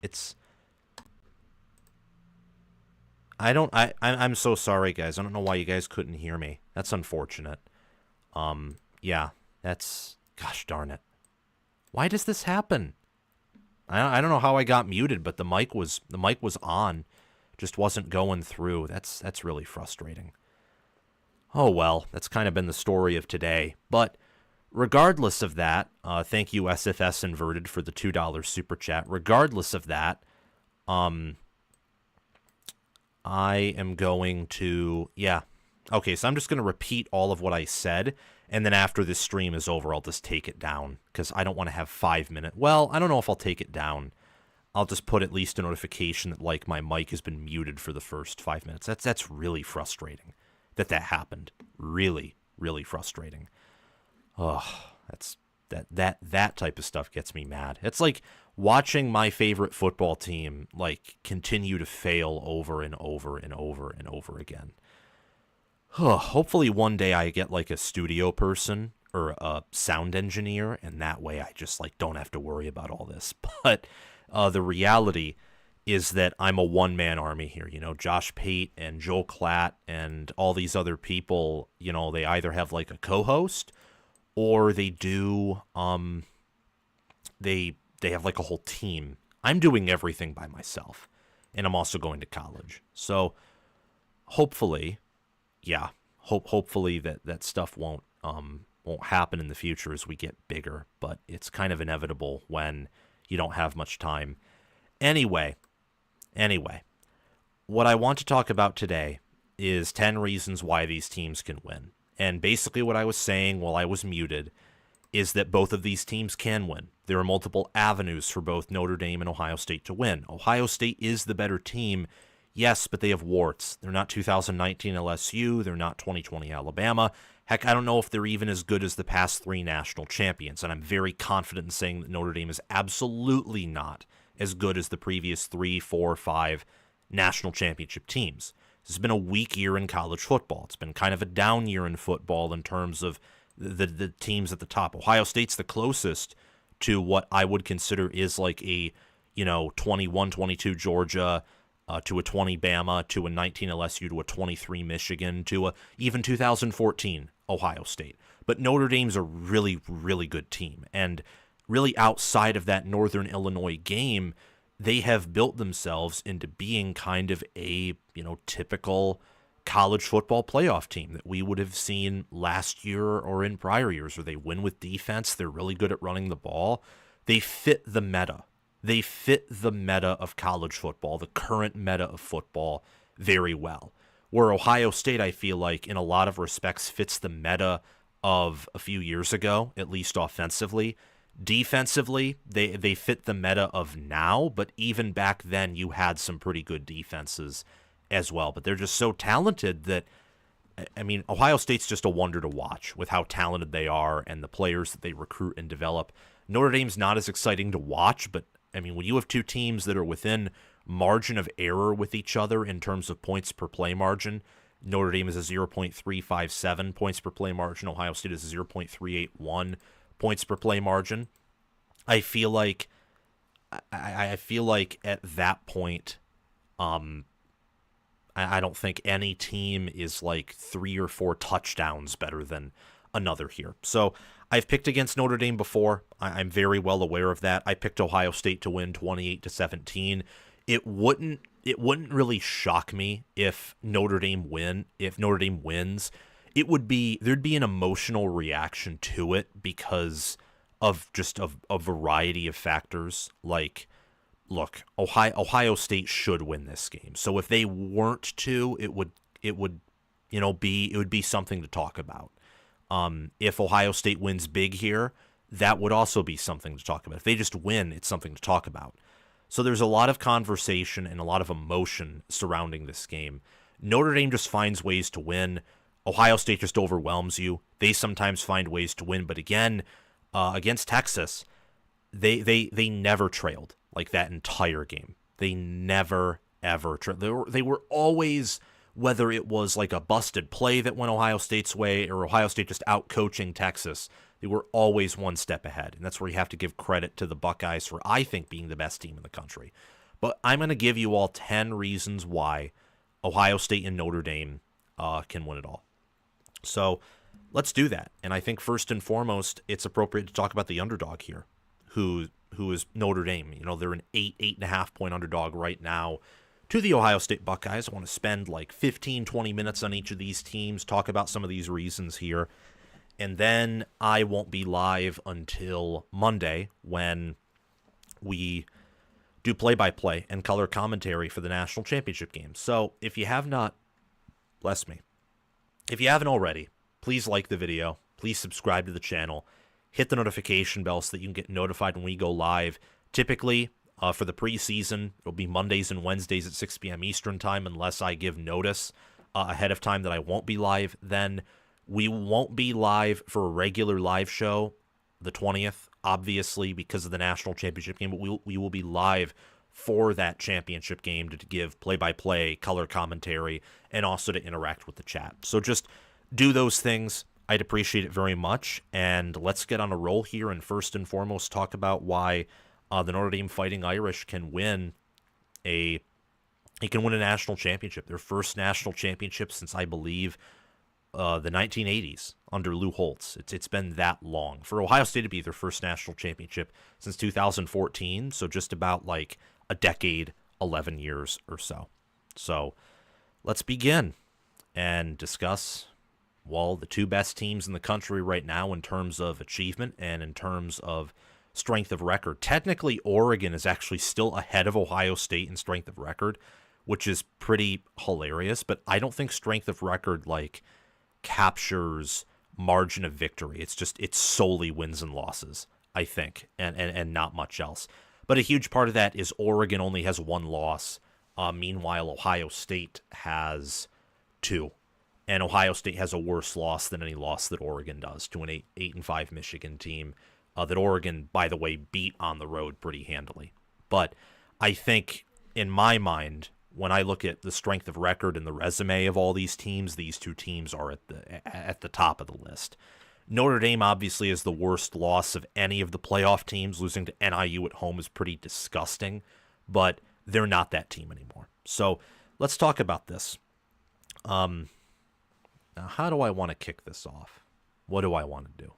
It's I don't I'm so sorry, guys. I don't know why you guys couldn't hear me. That's unfortunate. Yeah, that's gosh darn it. Why does this happen? I don't know how I got muted, but the mic was on, just wasn't going through. That's really frustrating. Oh well, that's kind of been the story of today. But regardless of that, thank you SFS Inverted for the $2 super chat. Regardless of that, um, I am going to yeah. Okay, so I'm just going to repeat all of what I said, and then after this stream is over, I'll just take it down because I don't want to have 5 minutes. Well, I don't know if I'll take it down. I'll just put at least a notification that like my mic has been muted for the first 5 minutes. That's really frustrating that happened. Really, really frustrating. Oh, that type of stuff gets me mad. It's like watching my favorite football team like continue to fail over and over and over and over again. Hopefully one day I get like a studio person or a sound engineer, and that way I just like don't have to worry about all this. But the reality is that I'm a one-man army here. You know, Josh Pate and Joel Klatt and all these other people, you know, they either have like a co-host or they do they have like a whole team. I'm doing everything by myself, and I'm also going to college. So hopefully, yeah, hopefully that stuff won't happen in the future as we get bigger, but it's kind of inevitable when you don't have much time. Anyway, what I want to talk about today is 10 reasons why these teams can win. And basically what I was saying while I was muted is that both of these teams can win. There are multiple avenues for both Notre Dame and Ohio State to win. Ohio State is the better team, yes, but they have warts. They're not 2019 LSU. They're not 2020 Alabama. Heck, I don't know if they're even as good as the past three national champions, and I'm very confident in saying that Notre Dame is absolutely not as good as the previous 3, 4, 5 national championship teams. This has been a weak year in college football. It's been kind of a down year in football in terms of the teams at the top. Ohio State's the closest to what I would consider is like a, 21-22 Georgia, to a 20 Bama, to a 19 LSU, to a 23 Michigan, to a even 2014 Ohio State. But Notre Dame's a really, really good team. And really outside of that Northern Illinois game, they have built themselves into being kind of a, typical college football playoff team that we would have seen last year or in prior years, where they win with defense. They're really good at running the ball. They fit the meta. They fit the meta of college football, the current meta of football, very well. Where Ohio State, I feel like, in a lot of respects, fits the meta of a few years ago, at least offensively. Defensively, they fit the meta of now, but even back then you had some pretty good defenses as well. But they're just so talented that, Ohio State's just a wonder to watch with how talented they are and the players that they recruit and develop. Notre Dame's not as exciting to watch, but when you have two teams that are within margin of error with each other in terms of points per play margin, Notre Dame is a 0.357 points per play margin. Ohio State is a 0.381 points per play margin. I feel like at that point, I don't think any team is like 3 or 4 touchdowns better than another here. So I've picked against Notre Dame before. I'm very well aware of that. I picked Ohio State to win 28-17. It wouldn't really shock me if Notre Dame wins. There'd be an emotional reaction to it because of just a variety of factors. Like, look, Ohio State should win this game. So if they weren't to, it would be something to talk about. If Ohio State wins big here, that would also be something to talk about. If they just win, it's something to talk about. So there's a lot of conversation and a lot of emotion surrounding this game. Notre Dame just finds ways to win. Ohio State just overwhelms you. They sometimes find ways to win, but again, against Texas, they never trailed like that entire game. They never ever trailed. They were always, whether it was like a busted play that went Ohio State's way or Ohio State just out coaching Texas, they were always one step ahead. And that's where you have to give credit to the Buckeyes for, I think, being the best team in the country. But I'm going to give you all 10 reasons why Ohio State and Notre Dame can win it all. So let's do that. And I think first and foremost, it's appropriate to talk about the underdog here, who is Notre Dame. You know, they're an 8.5 point underdog right now to the Ohio State Buckeyes. I want to spend like 15, 20 minutes on each of these teams, talk about some of these reasons here. And then I won't be live until Monday when we do play-by-play and color commentary for the national championship game. So if you have not, bless me, if you haven't already, please like the video, please subscribe to the channel, hit the notification bell so that you can get notified when we go live. Typically, for the preseason, it'll be Mondays and Wednesdays at 6 p.m. Eastern time unless I give notice ahead of time that I won't be live. Then we won't be live for a regular live show the 20th, obviously, because of the national championship game, but we will be live for that championship game to give play-by-play, color commentary, and also to interact with the chat. So just do those things. I'd appreciate it very much, and let's get on a roll here and first and foremost talk about why the Notre Dame Fighting Irish can win a national championship, their first national championship since, I believe, the 1980s under Lou Holtz. It's been that long. For Ohio State to be their first national championship since 2014, so just about like a decade, 11 years or so. So let's begin and discuss, well, the two best teams in the country right now in terms of achievement and in terms of strength of record. Technically, Oregon is actually still ahead of Ohio State in strength of record, which is pretty hilarious, but I don't think strength of record like captures margin of victory. It's solely wins and losses, I think, and not much else. But a huge part of that is Oregon only has one loss. Meanwhile, Ohio State has two. And Ohio State has a worse loss than any loss that Oregon does to an 8-5 Michigan team that Oregon, by the way, beat on the road pretty handily. But I think, in my mind, when I look at the strength of record and the resume of all these teams, these two teams are at the top of the list. Notre Dame obviously is the worst loss of any of the playoff teams. Losing to NIU at home is pretty disgusting, but they're not that team anymore. So let's talk about this. Now, how do I want to kick this off? What do I want to do?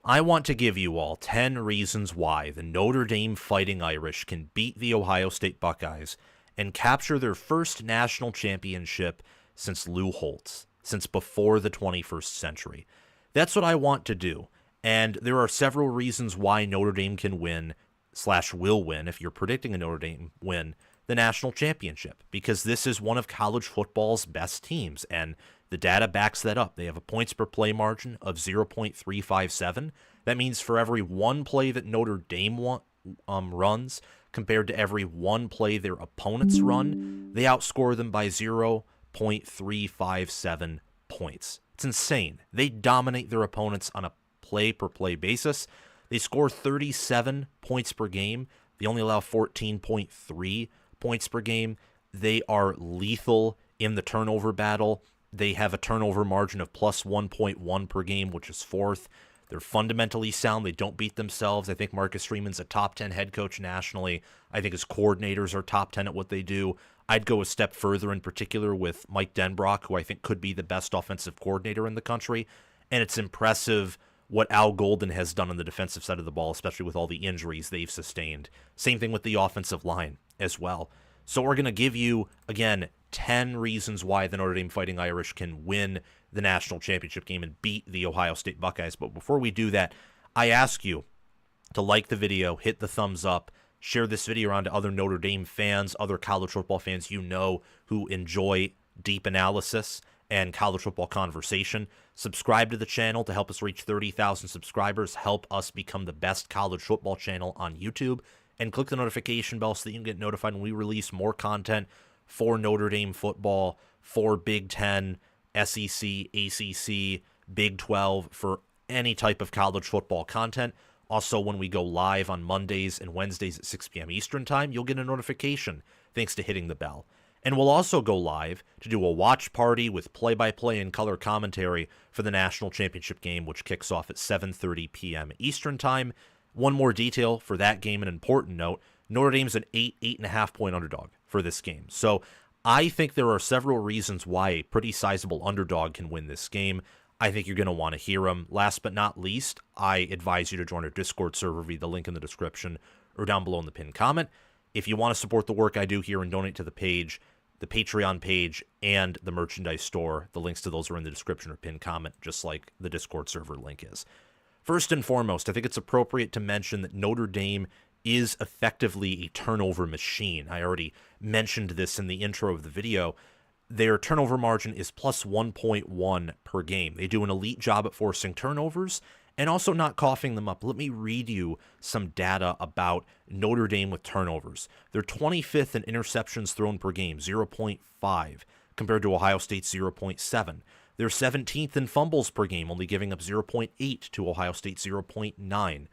I want to give you all 10 reasons why the Notre Dame Fighting Irish can beat the Ohio State Buckeyes and capture their first national championship since Lou Holtz, since before the 21st century. That's what I want to do, and there are several reasons why Notre Dame can win / will win, if you're predicting a Notre Dame win, the national championship, because this is one of college football's best teams, and the data backs that up. They have a points per play margin of 0.357. That means for every one play that Notre Dame runs compared to every one play their opponents run, they outscore them by 0.357 points. It's insane. They dominate their opponents on a play-per-play basis. They score 37 points per game. They only allow 14.3 points per game. They are lethal in the turnover battle. They have a turnover margin of plus 1.1 per game, which is fourth. They're fundamentally sound. They don't beat themselves. I think Marcus Freeman's a top 10 head coach nationally. I think his coordinators are top 10 at what they do. I'd go a step further, in particular with Mike Denbrock, who I think could be the best offensive coordinator in the country. And it's impressive what Al Golden has done on the defensive side of the ball, especially with all the injuries they've sustained. Same thing with the offensive line as well. So we're going to give you, again, 10 reasons why the Notre Dame Fighting Irish can win the national championship game and beat the Ohio State Buckeyes. But before we do that, I ask you to like the video, hit the thumbs up, share this video around to other Notre Dame fans, other college football fans you know who enjoy deep analysis and college football conversation. Subscribe to the channel to help us reach 30,000 subscribers, help us become the best college football channel on YouTube, and click the notification bell so that you can get notified when we release more content for Notre Dame football, for Big Ten, SEC, ACC, Big 12, for any type of college football content. Also, when we go live on Mondays and Wednesdays at 6 p.m. Eastern Time, you'll get a notification thanks to hitting the bell. And we'll also go live to do a watch party with play-by-play and color commentary for the national championship game, which kicks off at 7:30 p.m. Eastern Time. One more detail for that game, an important note: Notre Dame's an 8.5 point underdog for this game. So I think there are several reasons why a pretty sizable underdog can win this game. I think you're going to want to hear them. Last but not least, I advise you to join our Discord server via the link in the description or down below in the pinned comment. If you want to support the work I do here and donate to the page, the Patreon page, and the merchandise store, the links to those are in the description or pinned comment, just like the Discord server link is. First and foremost, I think it's appropriate to mention that Notre Dame is effectively a turnover machine. I already mentioned this in the intro of the video. Their turnover margin is plus 1.1 per game. They do an elite job at forcing turnovers and also not coughing them up. Let me read you some data about Notre Dame with turnovers. They're 25th in interceptions thrown per game, 0.5, compared to Ohio State's 0.7. They're 17th in fumbles per game, only giving up 0.8 to Ohio State's 0.9.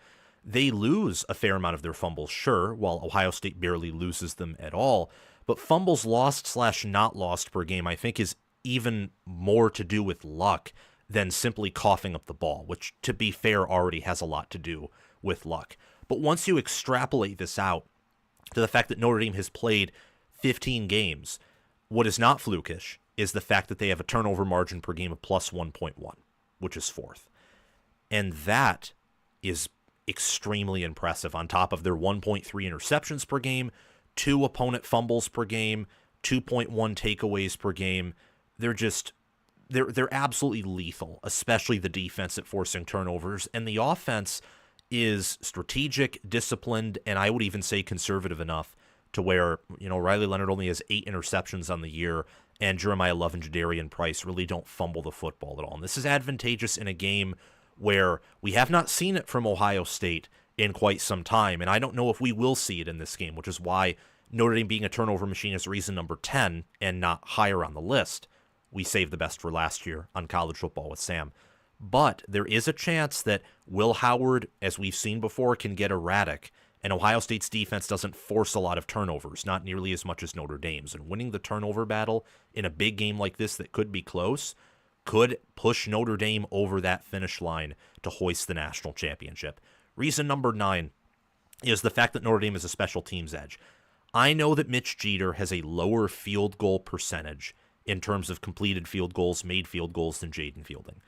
They lose a fair amount of their fumbles, sure, while Ohio State barely loses them at all. But fumbles lost/not lost per game, I think, is even more to do with luck than simply coughing up the ball, which, to be fair, already has a lot to do with luck. But once you extrapolate this out to the fact that Notre Dame has played 15 games, what is not flukish is the fact that they have a turnover margin per game of plus 1.1, which is fourth. And that is extremely impressive on top of their 1.3 interceptions per game, 2 opponent fumbles per game, 2.1 takeaways per game. They're absolutely lethal, especially the defense at forcing turnovers. And the offense is strategic, disciplined, and I would even say conservative enough to where, Riley Leonard only has 8 interceptions on the year, and Jeremiah Love and Jadarian Price really don't fumble the football at all. And this is advantageous in a game where we have not seen it from Ohio State in quite some time, and I don't know if we will see it in this game, which is why Notre Dame being a turnover machine is reason number 10 and not higher on the list. We saved the best for last year on College Football with Sam. But there is a chance that Will Howard, as we've seen before, can get erratic, and Ohio State's defense doesn't force a lot of turnovers, not nearly as much as Notre Dame's. And winning the turnover battle in a big game like this that could be close could push Notre Dame over that finish line to hoist the national championship. Reason number 9 is the fact that Notre Dame is a special teams edge. I know that Mitch Jeter has a lower field goal percentage in terms of completed field goals, made field goals than Jaden Fielding.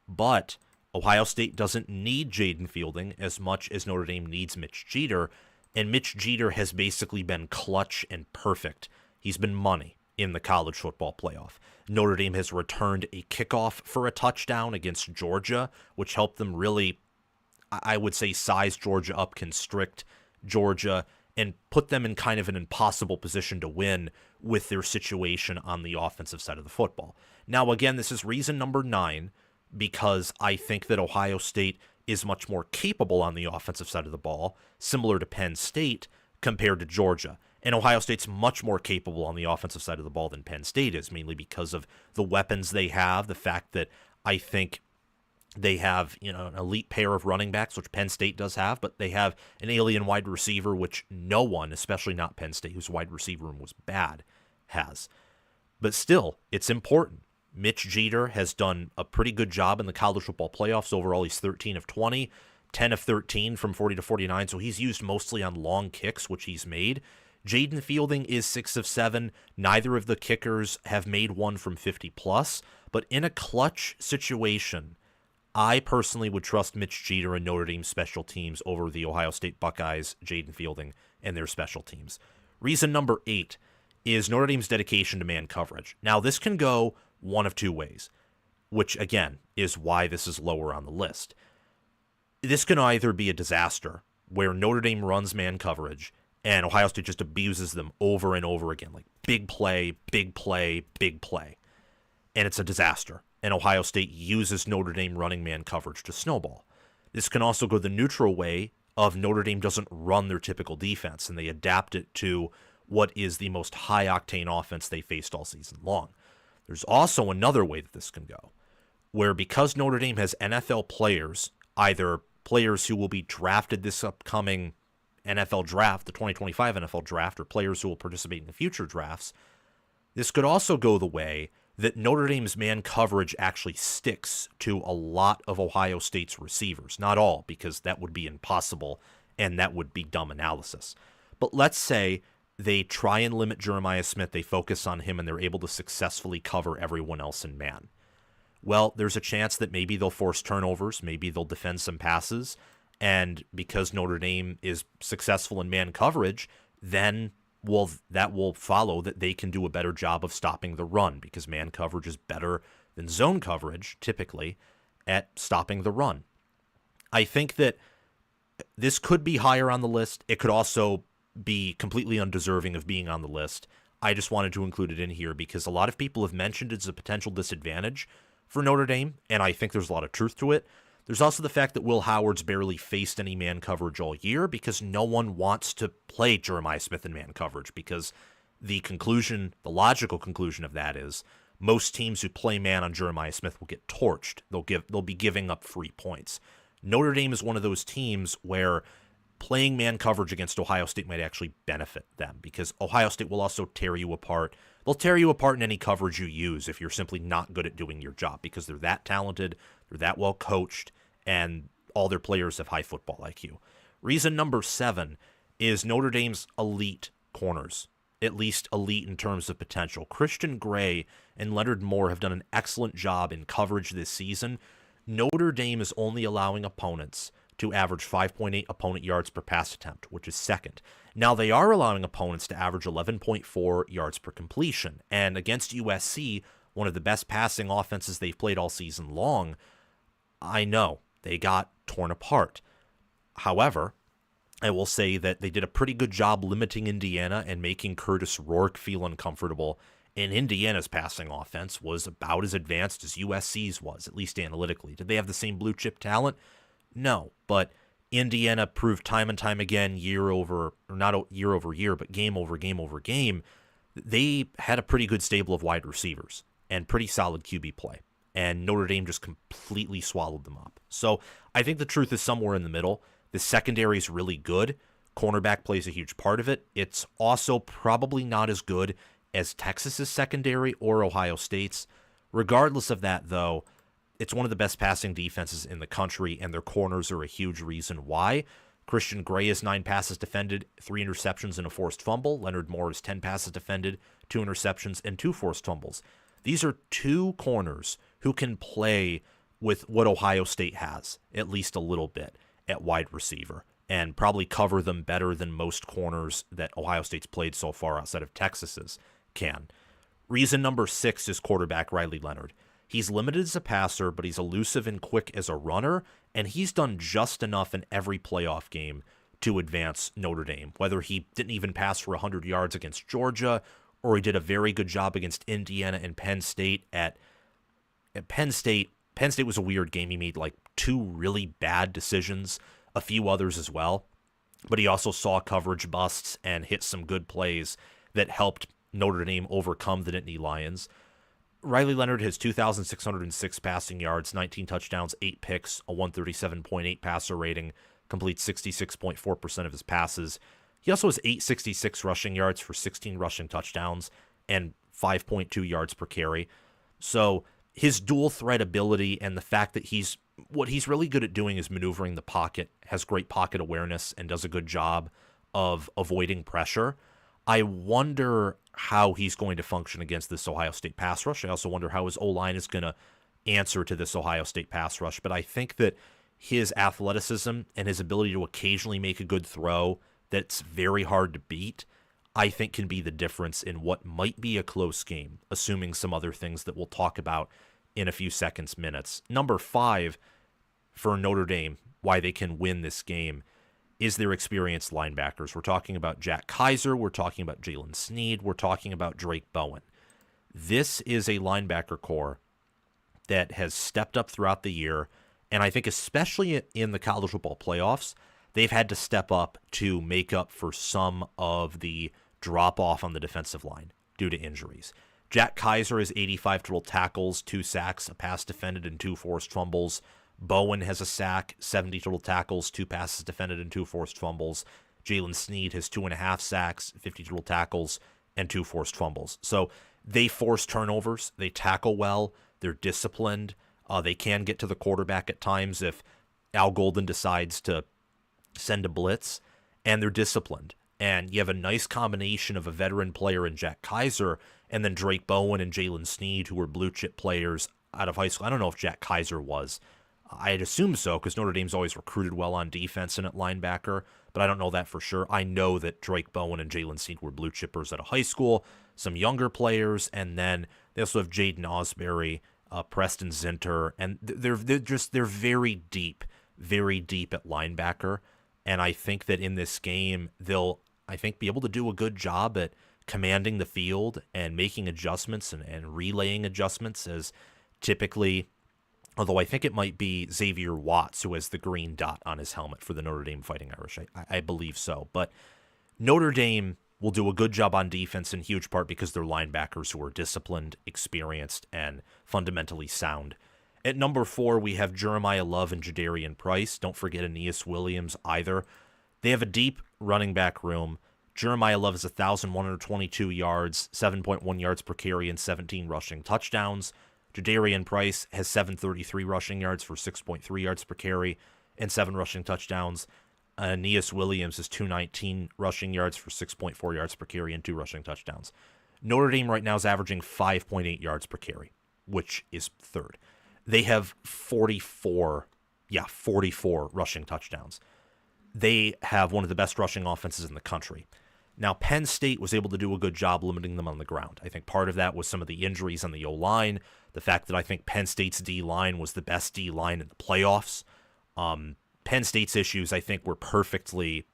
But Ohio State doesn't need Jaden Fielding as much as Notre Dame needs Mitch Jeter, and Mitch Jeter has basically been clutch and perfect. He's been money in the college football playoff. Notre Dame has returned a kickoff for a touchdown against Georgia, which helped them really, I would say, size Georgia up, constrict Georgia, and put them in kind of an impossible position to win with their situation on the offensive side of the football. Now, again, this is reason number 9, because I think that Ohio State is much more capable on the offensive side of the ball, similar to Penn State, compared to Georgia. And Ohio State's much more capable on the offensive side of the ball than Penn State is, mainly because of the weapons they have, the fact that I think they have, an elite pair of running backs, which Penn State does have, but they have an alien wide receiver, which no one, especially not Penn State, whose wide receiver room was bad, has. But still, it's important. Mitch Jeter has done a pretty good job in the college football playoffs. Overall, he's 13 of 20, 10 of 13 from 40 to 49, so he's used mostly on long kicks, which he's made. Jaden Fielding is 6 of 7. Neither of the kickers have made one from 50+, but in a clutch situation, I personally would trust Mitch Jeter and Notre Dame's special teams over the Ohio State Buckeyes, Jaden Fielding, and their special teams. Reason number 8 is Notre Dame's dedication to man coverage. Now, this can go one of two ways, which, again, is why this is lower on the list. This can either be a disaster, where Notre Dame runs man coverage, and Ohio State just abuses them over and over again, like big play, big play, big play. And it's a disaster. And Ohio State uses Notre Dame running man coverage to snowball. This can also go the neutral way of Notre Dame doesn't run their typical defense, and they adapt it to what is the most high-octane offense they faced all season long. There's also another way that this can go, where because Notre Dame has NFL players, either players who will be drafted this upcoming NFL draft, the 2025 NFL draft, or players who will participate in future drafts, this could also go the way that Notre Dame's man coverage actually sticks to a lot of Ohio State's receivers. Not all, because that would be impossible, and that would be dumb analysis. But let's say they try and limit Jeremiah Smith, they focus on him, and they're able to successfully cover everyone else in man. Well, there's a chance that maybe they'll force turnovers, maybe they'll defend some passes, and because Notre Dame is successful in man coverage, then that will follow that they can do a better job of stopping the run, because man coverage is better than zone coverage, typically, at stopping the run. I think that this could be higher on the list. It could also be completely undeserving of being on the list. I just wanted to include it in here because a lot of people have mentioned it's a potential disadvantage for Notre Dame, and I think there's a lot of truth to it. There's also the fact that Will Howard's barely faced any man coverage all year because no one wants to play Jeremiah Smith in man coverage, because the logical conclusion of that is most teams who play man on Jeremiah Smith will get torched. They'll be giving up free points. Notre Dame is one of those teams where playing man coverage against Ohio State might actually benefit them, because Ohio State will also tear you apart. They'll tear you apart in any coverage you use if you're simply not good at doing your job, because they're that talented, they're that well coached, and all their players have high football IQ. Reason number 7 is Notre Dame's elite corners, at least elite in terms of potential. Christian Gray and Leonard Moore have done an excellent job in coverage this season. Notre Dame is only allowing opponents to average 5.8 opponent yards per pass attempt, which is second. Now, they are allowing opponents to average 11.4 yards per completion, and against USC, one of the best passing offenses they've played all season long, I know they got torn apart. However, I will say that they did a pretty good job limiting Indiana and making Curtis Rourke feel uncomfortable, and Indiana's passing offense was about as advanced as USC's was, at least analytically. Did they have the same blue chip talent? No, but Indiana proved time and time again, not year over year, but game over game over game, they had a pretty good stable of wide receivers and pretty solid QB play. And Notre Dame just completely swallowed them up. So I think the truth is somewhere in the middle. The secondary is really good. Cornerback plays a huge part of it. It's also probably not as good as Texas's secondary or Ohio State's. Regardless of that, though, it's one of the best passing defenses in the country, and their corners are a huge reason why. Christian Gray has 9 passes defended, 3 interceptions, and a forced fumble. Leonard Moore has 10 passes defended, 2 interceptions, and 2 forced fumbles. These are 2 corners who can play with what Ohio State has, at least a little bit, at wide receiver, and probably cover them better than most corners that Ohio State's played so far outside of Texas's can. Reason number 6 is quarterback Riley Leonard. He's limited as a passer, but he's elusive and quick as a runner, and he's done just enough in every playoff game to advance Notre Dame, whether he didn't even pass for 100 yards against Georgia, or he did a very good job against Indiana and Penn State. At Penn State was a weird game. He made like 2 really bad decisions, a few others as well, but he also saw coverage busts and hit some good plays that helped Notre Dame overcome the Nittany Lions. Riley Leonard has 2,606 passing yards, 19 touchdowns, 8 picks, a 137.8 passer rating, completes 66.4% of his passes. He also has 866 rushing yards for 16 rushing touchdowns and 5.2 yards per carry. So his dual threat ability and the fact that what he's really good at doing is maneuvering the pocket, has great pocket awareness, and does a good job of avoiding pressure. I wonder how he's going to function against this Ohio State pass rush. I also wonder how his O-line is going to answer to this Ohio State pass rush. But I think that his athleticism and his ability to occasionally make a good throw that's very hard to beat, I think can be the difference in what might be a close game, assuming some other things that we'll talk about in a few minutes. Number 5 for Notre Dame, why they can win this game, is their experienced linebackers. We're talking about Jack Kaiser. We're talking about Jalen Sneed. We're talking about Drake Bowen. This is a linebacker core that has stepped up throughout the year, and I think especially in the college football playoffs, they've had to step up to make up for some of the drop-off on the defensive line due to injuries. Jack Kaiser has 85 total tackles, 2 sacks, a pass defended, and 2 forced fumbles. Bowen has a sack, 70 total tackles, 2 passes defended, and 2 forced fumbles. Jalen Sneed has 2.5 sacks, 50 total tackles, and 2 forced fumbles. So they force turnovers. They tackle well. They're disciplined. They can get to the quarterback at times if Al Golden decides to send a blitz, and they're disciplined. And you have a nice combination of a veteran player in Jack Kaiser and then Drake Bowen and Jalen Sneed, who were blue chip players out of high school. I don't know if Jack Kaiser was. I'd assume so because Notre Dame's always recruited well on defense and at linebacker, but I don't know that for sure. I know that Drake Bowen and Jalen Sneed were blue chippers at a high school, some younger players, and then they also have Jaden Osbury, Preston Zinter, and they're very deep at linebacker. And I think that in this game, they'll, I think, be able to do a good job at commanding the field and making adjustments and relaying adjustments, as typically, although I think it might be Xavier Watts who has the green dot on his helmet for the Notre Dame Fighting Irish. I believe so. But Notre Dame will do a good job on defense in huge part because they're linebackers who are disciplined, experienced, and fundamentally sound. At number 4, we have Jeremiah Love and Jadarian Price. Don't forget Aeneas Williams either. They have a deep running back room. Jeremiah Love is 1,122 yards, 7.1 yards per carry, and 17 rushing touchdowns. Jadarian Price has 733 rushing yards for 6.3 yards per carry and 7 rushing touchdowns. Aeneas Williams is 219 rushing yards for 6.4 yards per carry and 2 rushing touchdowns. Notre Dame right now is averaging 5.8 yards per carry, which is third. They have 44 rushing touchdowns. They have one of the best rushing offenses in the country. Now, Penn State was able to do a good job limiting them on the ground. I think part of that was some of the injuries on the O-line, the fact that I think Penn State's D-line was the best D-line in the playoffs. Penn State's issues, I think, were perfectly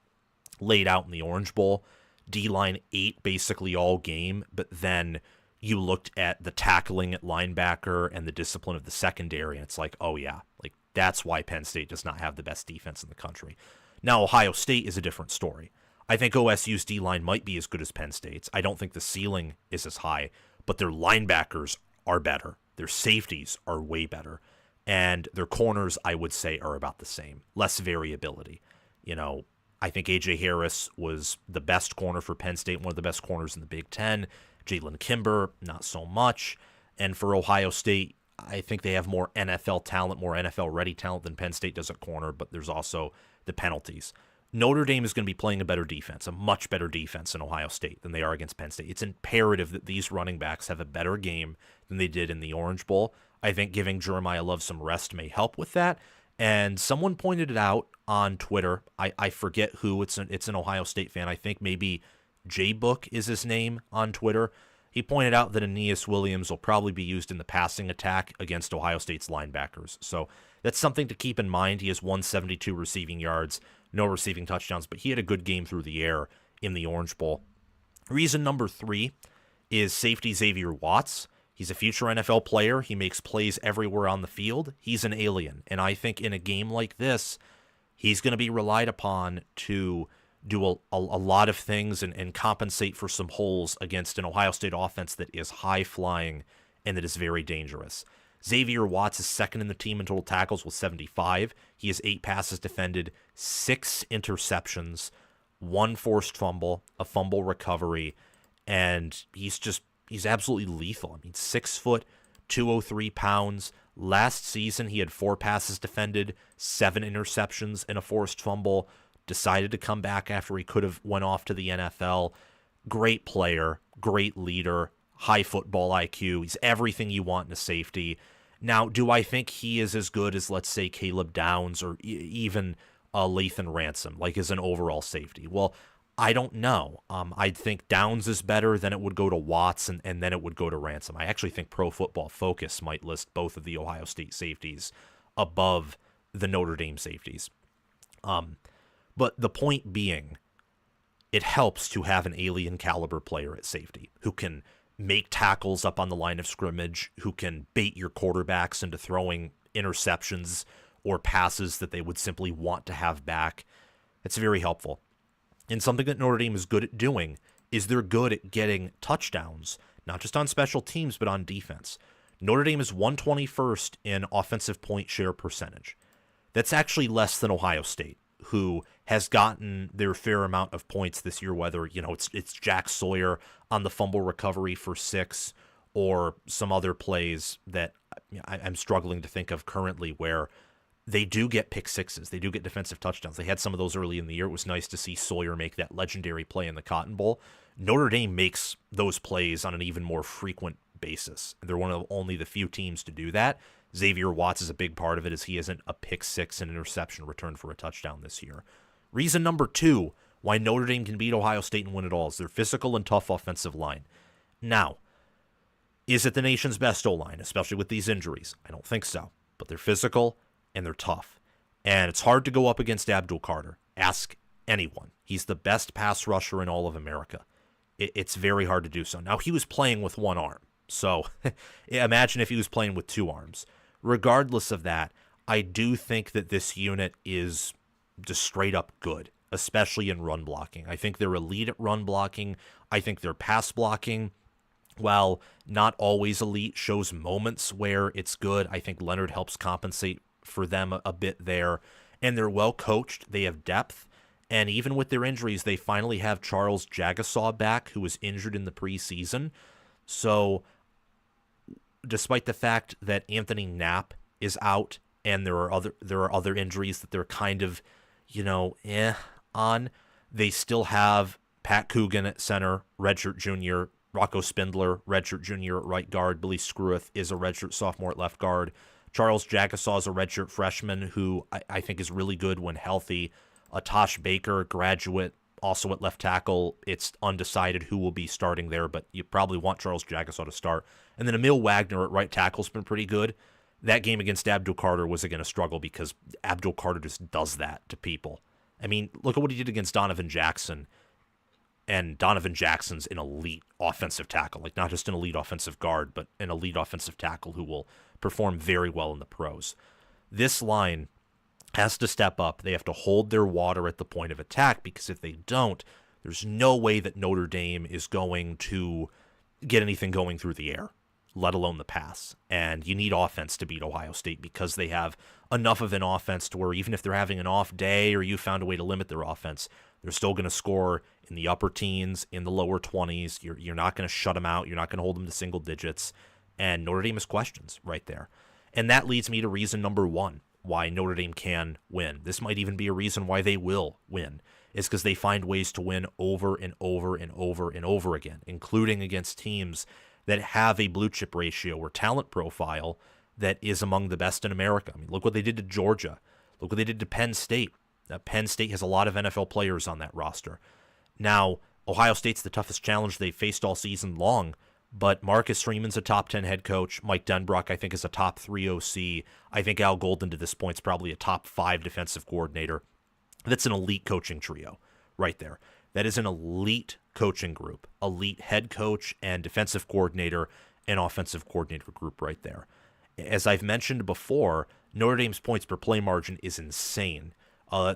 laid out in the Orange Bowl. D-line ate basically all game, but then you looked at the tackling at linebacker and the discipline of the secondary, and it's like, oh yeah, like that's why Penn State does not have the best defense in the country. Now, Ohio State is a different story. I think OSU's D-line might be as good as Penn State's. I don't think the ceiling is as high, but their linebackers are better. Their safeties are way better. And their corners, I would say, are about the same. Less variability. You know, I think A.J. Harris was the best corner for Penn State, one of the best corners in the Big Ten. Jalen Kimber, not so much. And for Ohio State, I think they have more NFL talent, more NFL-ready talent than Penn State does at corner, but there's also the penalties. Notre Dame is going to be playing a better defense, a much better defense in Ohio State than they are against Penn State. It's imperative that these running backs have a better game than they did in the Orange Bowl. I think giving Jeremiah Love some rest may help with that. And someone pointed it out on Twitter. I forget who. It's an Ohio State fan. I think maybe J-Book is his name on Twitter. He pointed out that Aeneas Williams will probably be used in the passing attack against Ohio State's linebackers. So that's something to keep in mind. He has 172 receiving yards, no receiving touchdowns, but he had a good game through the air in the Orange Bowl. Reason number 3 is safety Xavier Watts. He's a future NFL player. He makes plays everywhere on the field. He's an alien. And I think in a game like this, he's going to be relied upon to do a lot of things and compensate for some holes against an Ohio State offense that is high-flying and that is very dangerous. Xavier Watts is second in the team in total tackles with 75. He has 8 passes defended, 6 interceptions, 1 forced fumble, a fumble recovery, and he's absolutely lethal. I mean, 6 foot, 203 pounds. Last season, he had 4 passes defended, 7 interceptions, and a forced fumble. Decided to come back after he could have went off to the NFL. Great player, great leader, high football IQ. He's everything you want in a safety. Now, do I think he is as good as, let's say, Caleb Downs or even Lathan Ransom, like as an overall safety? Well, I don't know. I think Downs is better, then it would go to Watts, and then it would go to Ransom. I actually think Pro Football Focus might list both of the Ohio State safeties above the Notre Dame safeties. But the point being, it helps to have an alien caliber player at safety who can make tackles up on the line of scrimmage, who can bait your quarterbacks into throwing interceptions or passes that they would simply want to have back. It's very helpful. And something that Notre Dame is good at doing is they're good at getting touchdowns, not just on special teams, but on defense. Notre Dame is 121st in offensive point share percentage. That's actually less than Ohio State, who has gotten their fair amount of points this year, whether, it's Jack Sawyer on the fumble recovery for 6 or some other plays that I'm struggling to think of currently where they do get pick sixes. They do get defensive touchdowns. They had some of those early in the year. It was nice to see Sawyer make that legendary play in the Cotton Bowl. Notre Dame makes those plays on an even more frequent basis. They're one of only the few teams to do that. Xavier Watts is a big part of it, as he isn't a pick six and interception return for a touchdown this year. Reason number 2 why Notre Dame can beat Ohio State and win it all is their physical and tough offensive line. Now, is it the nation's best O-line, especially with these injuries? I don't think so. But they're physical and they're tough. And it's hard to go up against Abdul Carter. Ask anyone. He's the best pass rusher in all of America. It's very hard to do so. Now, he was playing with one arm. So imagine if he was playing with 2 arms. Regardless of that, I do think that this unit is just straight up good, especially in run blocking. I think they're elite at run blocking. I think their pass blocking, while not always elite, shows moments where it's good. I think Leonard helps compensate for them a bit there. And they're well coached. They have depth. And even with their injuries, they finally have Charles Jagasaw back, who was injured in the preseason. So despite the fact that Anthony Knapp is out and there are other injuries that they're kind of, on, they still have Pat Coogan at center, redshirt junior, Rocco Spindler, redshirt junior at right guard, Billy Scruith is a redshirt sophomore at left guard, Charles Jagasaw is a redshirt freshman who I think is really good when healthy, Tosh Baker, graduate, also at left tackle. It's undecided who will be starting there, but you probably want Charles Jagasaw to start. And then Emil Wagner at right tackle has been pretty good. That game against Abdul Carter was again a struggle because Abdul Carter just does that to people. I mean, look at what he did against Donovan Jackson. And Donovan Jackson's an elite offensive tackle, like not just an elite offensive guard, but an elite offensive tackle who will perform very well in the pros. This line has to step up. They have to hold their water at the point of attack, because if they don't, there's no way that Notre Dame is going to get anything going through the air, let alone the pass. And you need offense to beat Ohio State, because they have enough of an offense to where even if they're having an off day or you found a way to limit their offense, they're still going to score in the upper teens, in the lower 20s. You're not going to shut them out. You're not going to hold them to single digits. And Notre Dame has questions right there. And that leads me to reason number 1 why Notre Dame can win. This might even be a reason why they will win, is because they find ways to win over and over and over and over again, including against teams that have a blue chip ratio or talent profile that is among the best in America. I mean, look what they did to Georgia. Look what they did to Penn State. Penn State has a lot of NFL players on that roster. Now, Ohio State's the toughest challenge they've faced all season long, but Marcus Freeman's a top 10 head coach. Mike Denbrock, I think, is a top 3 OC. I think Al Golden, to this point, is probably a top 5 defensive coordinator. That's an elite coaching trio right there. That is an elite coaching group, elite head coach and defensive coordinator and offensive coordinator group right there. As I've mentioned before, Notre Dame's points per play margin is insane.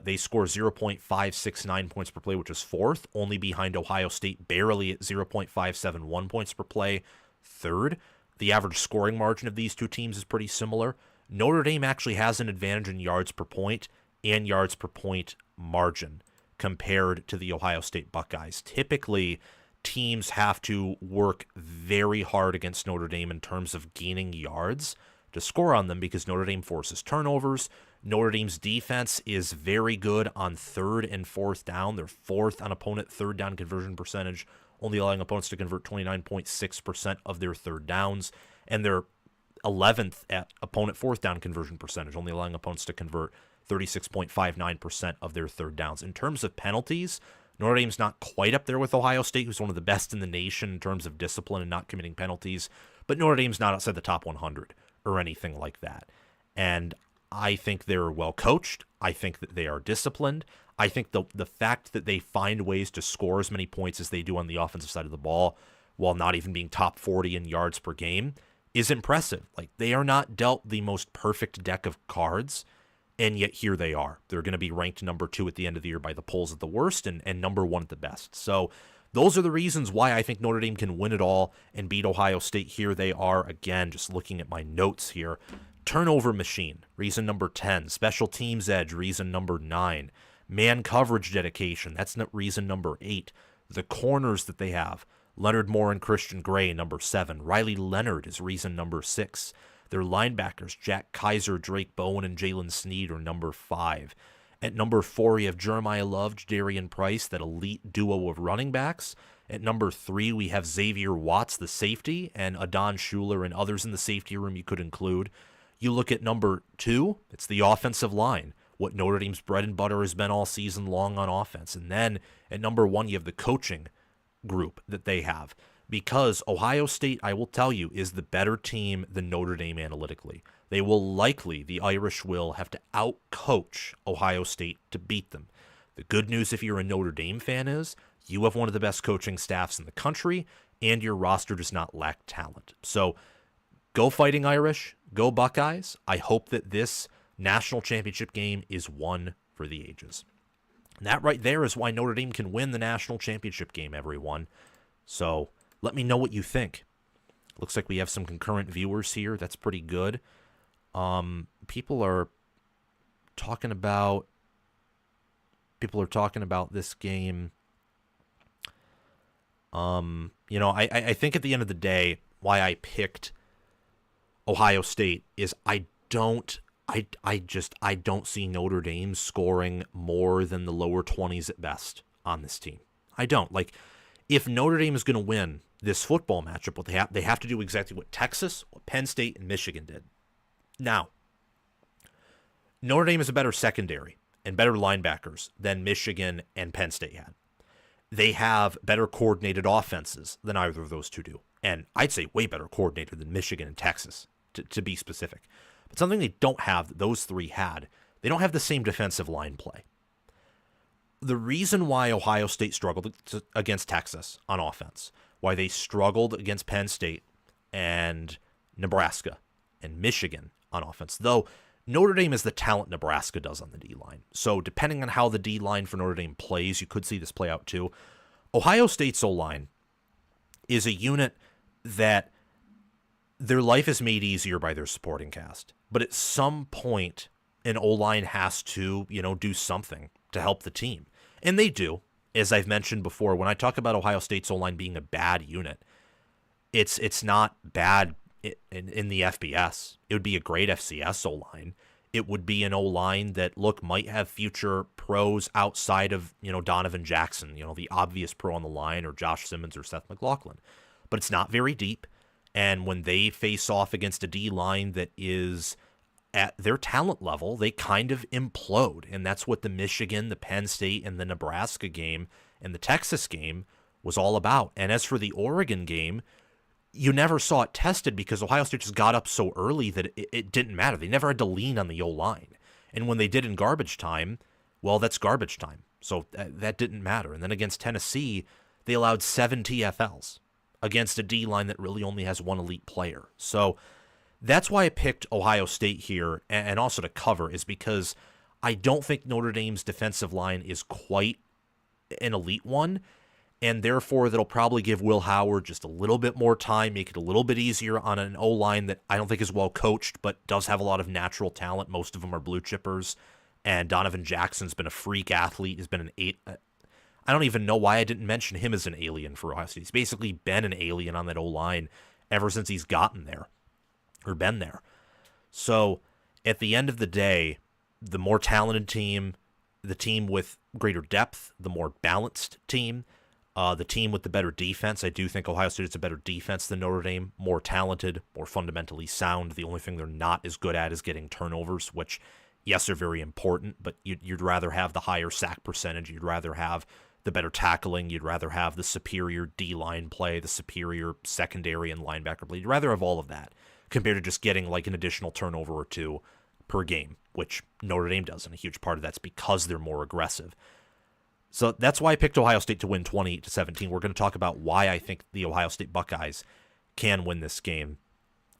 They score 0.569 points per play, which is 4th, only behind Ohio State, barely at 0.571 points per play, 3rd. The average scoring margin of these two teams is pretty similar. Notre Dame actually has an advantage in yards per point and yards per point margin compared to the Ohio State Buckeyes. Typically, teams have to work very hard against Notre Dame in terms of gaining yards to score on them, because Notre Dame forces turnovers. Notre Dame's defense is very good on 3rd and 4th down. They're 4th on opponent 3rd down conversion percentage, only allowing opponents to convert 29.6% of their 3rd downs. And they're 11th at opponent 4th down conversion percentage, only allowing opponents to convert 36.59% of their 3rd downs. In terms of penalties, Notre Dame's not quite up there with Ohio State, who's one of the best in the nation in terms of discipline and not committing penalties, but Notre Dame's not outside the top 100 or anything like that. And I think they're well coached. I think that they are disciplined. I think the fact that they find ways to score as many points as they do on the offensive side of the ball while not even being top 40 in yards per game is impressive. Like, they are not dealt the most perfect deck of cards, and yet here they are. They're going to be ranked number 2 at the end of the year by the polls at the worst and number 1 at the best. So those are the reasons why I think Notre Dame can win it all and beat Ohio State. Here they are again, just looking at my notes here. Turnover machine, reason number 10. Special teams edge, reason number 9. Man coverage dedication, that's reason number 8. The corners that they have, Leonard Moore and Christian Gray, number 7. Riley Leonard is reason number 6. Their linebackers, Jack Kaiser, Drake Bowen, and Jalen Sneed, are number 5. At number 4, you have Jeremiah Love, Darian Price, that elite duo of running backs. At number 3, we have Xavier Watts, the safety, and Adon Schuler and others in the safety room you could include. You look at number 2, it's the offensive line, what Notre Dame's bread and butter has been all season long on offense. And then at number 1, you have the coaching group that they have. Because Ohio State, I will tell you, is the better team than Notre Dame analytically. They will likely, the Irish will, have to out-coach Ohio State to beat them. The good news if you're a Notre Dame fan is you have one of the best coaching staffs in the country, and your roster does not lack talent. So go Fighting Irish, go Buckeyes. I hope that this national championship game is one for the ages. And that right there is why Notre Dame can win the national championship game, everyone. So let me know what you think. Looks like we have some concurrent viewers here. That's pretty good. People are talking about this game. I think at the end of the day, why I picked Ohio State is I don't see Notre Dame scoring more than the lower 20s at best on this team. I don't. If Notre Dame is going to win this football matchup, what they have to do exactly what Texas, what Penn State, and Michigan did. Now, Notre Dame is a better secondary and better linebackers than Michigan and Penn State had. They have better coordinated offenses than either of those two do. And I'd say way better coordinated than Michigan and Texas, to be specific. But something they don't have that those three had, they don't have the same defensive line play. The reason why Ohio State struggled against Texas on offense, why they struggled against Penn State and Nebraska and Michigan on offense, though Notre Dame is the talent Nebraska does on the D-line. So depending on how the D-line for Notre Dame plays, you could see this play out too. Ohio State's O-line is a unit that their life is made easier by their supporting cast. But at some point, an O-line has to, do something to help the team. And they do. As I've mentioned before, when I talk about Ohio State's O-line being a bad unit, it's not bad in the FBS. It would be a great FCS O-line. It would be an O-line that, might have future pros outside of, Donovan Jackson, the obvious pro on the line, or Josh Simmons or Seth McLaughlin. But it's not very deep. And when they face off against a D-line that is at their talent level, they kind of implode. And that's what the Michigan, the Penn State, and the Nebraska game and the Texas game was all about. And as for the Oregon game, you never saw it tested because Ohio State just got up so early that it didn't matter. They never had to lean on the O-line. And when they did in garbage time, well, that's garbage time. So that didn't matter. And then against Tennessee, they allowed 7 TFLs against a D-line that really only has one elite player. So that's why I picked Ohio State here, and also to cover, is because I don't think Notre Dame's defensive line is quite an elite one, and therefore that'll probably give Will Howard just a little bit more time, make it a little bit easier on an O-line that I don't think is well coached, but does have a lot of natural talent. Most of them are blue chippers, and Donovan Jackson's been a freak athlete. He's been an eight. I don't even know why I didn't mention him as an alien for Ohio State. He's basically been an alien on that O-line ever since he's gotten there, or been there. So at the end of the day, the more talented team, the team with greater depth, the more balanced team, the team with the better defense. I do think Ohio State is a better defense than Notre Dame, more talented, more fundamentally sound. The only thing they're not as good at is getting turnovers, which, yes, are very important, but you'd rather have the higher sack percentage. You'd rather have the better tackling. You'd rather have the superior D-line play, the superior secondary and linebacker play. You'd rather have all of that compared to just getting an additional turnover or two per game, which Notre Dame does, and a huge part of that's because they're more aggressive. So that's why I picked Ohio State to win 28-17. We're going to talk about why I think the Ohio State Buckeyes can win this game.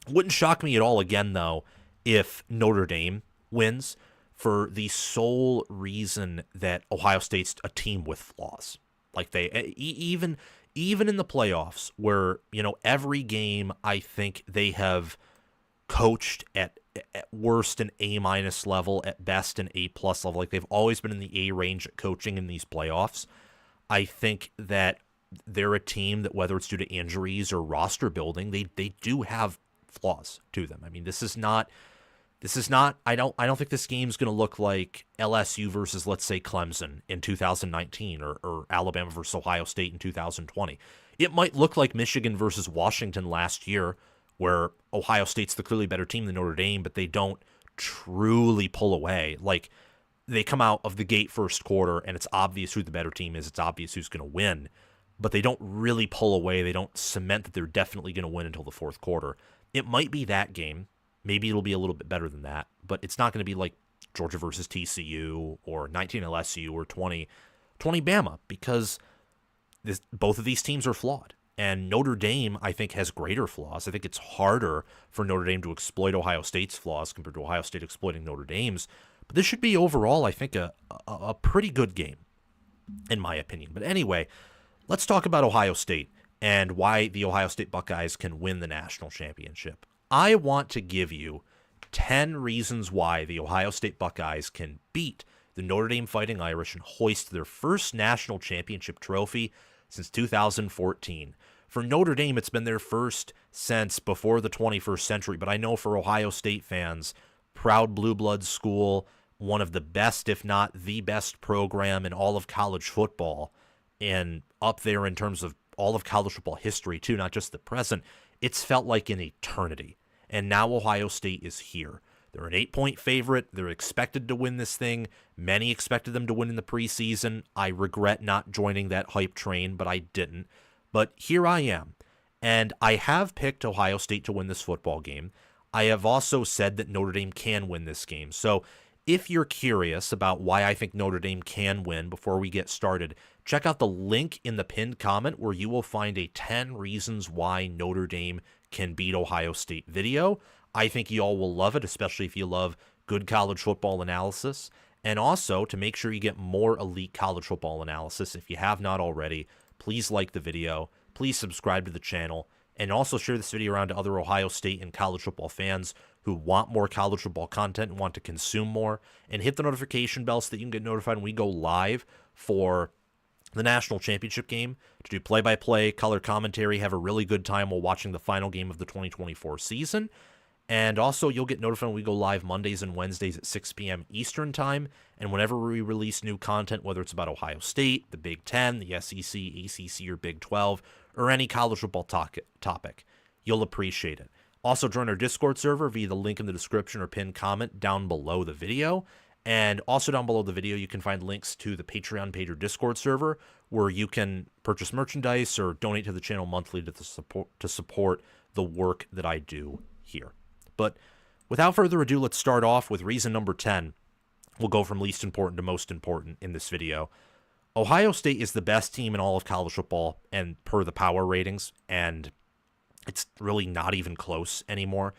Wouldn't shock me at all, again, though, if Notre Dame wins, for the sole reason that Ohio State's a team with flaws. They even in the playoffs, where every game I think they have coached at worst an A- level, at best an A+ level. They've always been in the A range at coaching in these playoffs. I think that they're a team that, whether it's due to injuries or roster building, they do have flaws to them. I mean, this is not. I don't think this game's going to look like LSU versus, let's say, Clemson in 2019 or Alabama versus Ohio State in 2020. It might look like Michigan versus Washington last year, where Ohio State's the clearly better team than Notre Dame, but they don't truly pull away. Like, they come out of the gate first quarter, and it's obvious who the better team is. It's obvious who's going to win, but they don't really pull away. They don't cement that they're definitely going to win until the fourth quarter. It might be that game. Maybe it'll be a little bit better than that, but it's not going to be like Georgia versus TCU or 19 LSU or 20 Bama, because both of these teams are flawed. And Notre Dame, I think, has greater flaws. I think it's harder for Notre Dame to exploit Ohio State's flaws compared to Ohio State exploiting Notre Dame's. But this should be overall, I think, a pretty good game, in my opinion. But anyway, let's talk about Ohio State and why the Ohio State Buckeyes can win the national championship. I want to give you 10 reasons why the Ohio State Buckeyes can beat the Notre Dame Fighting Irish and hoist their first national championship trophy since 2014. For Notre Dame, it's been their first since before the 21st century, but I know for Ohio State fans, proud blue blood school, one of the best, if not the best program in all of college football, and up there in terms of all of college football history too, not just the present. It's felt like an eternity. And now Ohio State is here. They're an 8-point favorite. They're expected to win this thing. Many expected them to win in the preseason. I regret not joining that hype train, but I didn't. But here I am. And I have picked Ohio State to win this football game. I have also said that Notre Dame can win this game. So if you're curious about why I think Notre Dame can win before we get started, check out the link in the pinned comment where you will find a 10 reasons why Notre Dame can beat Ohio State video. I think you all will love it, especially if you love good college football analysis. And also, to make sure you get more elite college football analysis, if you have not already, please like the video, please subscribe to the channel, and also share this video around to other Ohio State and college football fans who want more college football content and want to consume more. And hit the notification bell so that you can get notified when we go live for the national championship game, to do play-by-play, color commentary, have a really good time while watching the final game of the 2024 season. And also, you'll get notified when we go live Mondays and Wednesdays at 6 p.m. Eastern Time. And whenever we release new content, whether it's about Ohio State, the Big Ten, the SEC, ACC, or Big 12, or any college football topic, you'll appreciate it. Also, join our Discord server via the link in the description or pinned comment down below the video. And also down below the video, you can find links to the Patreon page or Discord server where you can purchase merchandise or donate to the channel monthly to support the work that I do here. But without further ado, let's start off with reason number 10. We'll go from least important to most important in this video. Ohio State is the best team in all of college football and per the power ratings, and it's really not even close anymore.